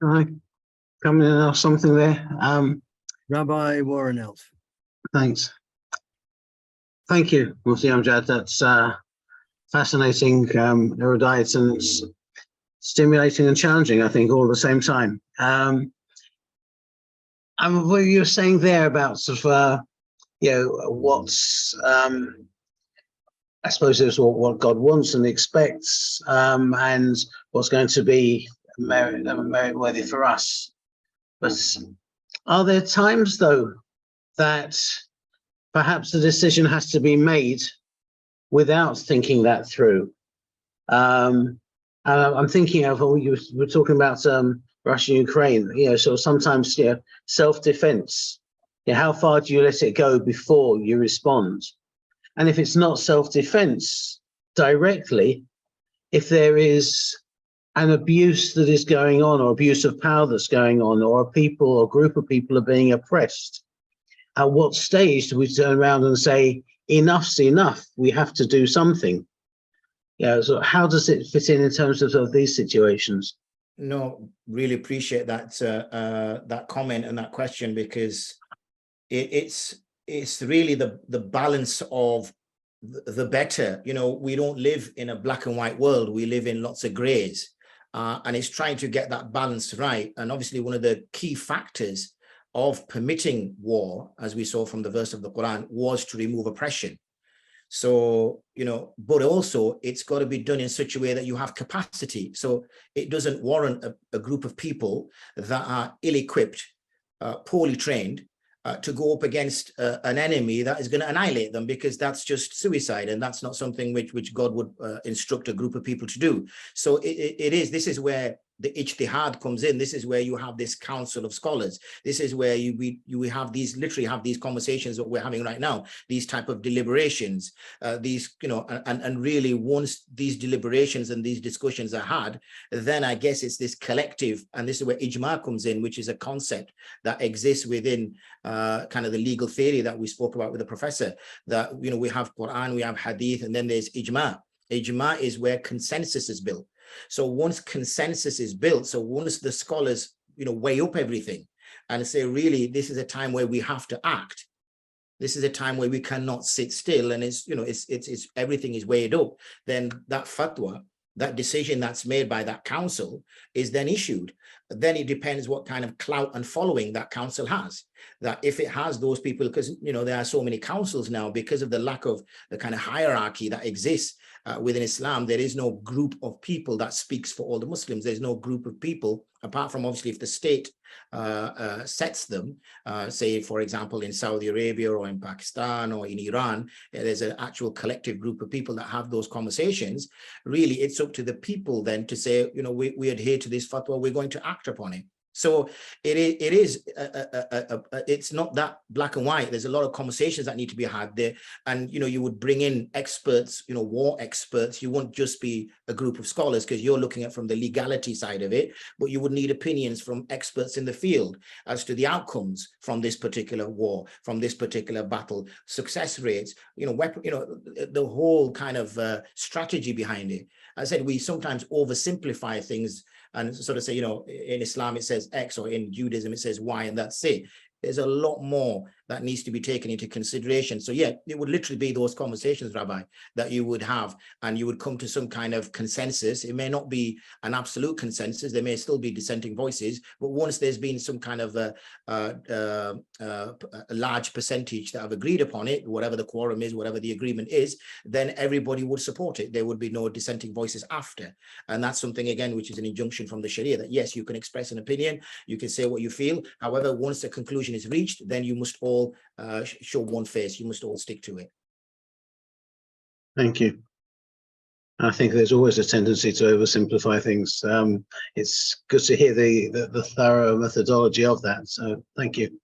Can I come in and ask something there? Rabbi Warren Elf. Thanks. Thank you, Mufti Amjad. That's fascinating, erudite, and it's stimulating and challenging, I think, all at the same time. What you were saying there about sort of, what's, I suppose it's what God wants and expects, and what's going to be merit-worthy for us. But are there times, though, that perhaps the decision has to be made without thinking that through? I'm thinking of, you were talking about Russia and Ukraine, so sometimes, self-defense. How far do you let it go before you respond? And if it's not self-defense directly, if there is an abuse that is going on, or abuse of power that's going on, or a people or group of people are being oppressed, at what stage do we turn around and say, enough's enough, we have to do something? So how does it fit in terms of these situations? No, really appreciate that that comment and that question, because it's really the balance of the better. We don't live in a black and white world. We live in lots of grays, and it's trying to get that balance right. And obviously one of the key factors of permitting war, as we saw from the verse of the Quran, was to remove oppression. So, but also it's got to be done in such a way that you have capacity. So it doesn't warrant a group of people that are ill-equipped, poorly trained, to go up against an enemy that is going to annihilate them, because that's just suicide, and that's not something which God would instruct a group of people to do. So this is where the ijtihad comes in. This is where you have this council of scholars. This is where you have these, literally have these conversations that we're having right now, these type of deliberations, and really once these deliberations and these discussions are had, then I guess it's this collective, and this is where ijma comes in, which is a concept that exists within kind of the legal theory that we spoke about with the professor, that, we have Quran, we have hadith, and then there's ijma. Ijma is where consensus is built. So once consensus is built, so once the scholars, weigh up everything and say, really, this is a time where we have to act. This is a time where we cannot sit still, and it's everything is weighed up. Then that fatwa, that decision that's made by that council, is then issued. Then it depends what kind of clout and following that council has. That if it has those people, because there are so many councils now, because of the lack of the kind of hierarchy that exists within Islam, there is no group of people that speaks for all the Muslims. There's no group of people, apart from obviously if the state sets them, say, for example, in Saudi Arabia or in Pakistan or in Iran, there's an actual collective group of people that have those conversations. Really, it's up to the people then to say, we adhere to this fatwa, we're going to act upon it. So it's not that black and white. There's a lot of conversations that need to be had there. And, you would bring in experts, war experts. You won't just be a group of scholars, because you're looking at from the legality side of it, but you would need opinions from experts in the field as to the outcomes from this particular war, from this particular battle, success rates, the whole kind of strategy behind it. I said, we sometimes oversimplify things and sort of say, in Islam it says X, or in Judaism it says Y, and that's it. There's a lot more that needs to be taken into consideration. So yeah, it would literally be those conversations, Rabbi, that you would have, and you would come to some kind of consensus. It may not be an absolute consensus. There may still be dissenting voices, but once there's been some kind of a large percentage that have agreed upon it, whatever the quorum is, whatever the agreement is, then everybody would support it. There would be no dissenting voices after. And that's something, again, which is an injunction from the Sharia, that yes, you can express an opinion, you can say what you feel. However, once the conclusion is reached, then you must all show one face. You must all stick to it. Thank you. I think there's always a tendency to oversimplify things. It's good to hear the thorough methodology of that. So thank you.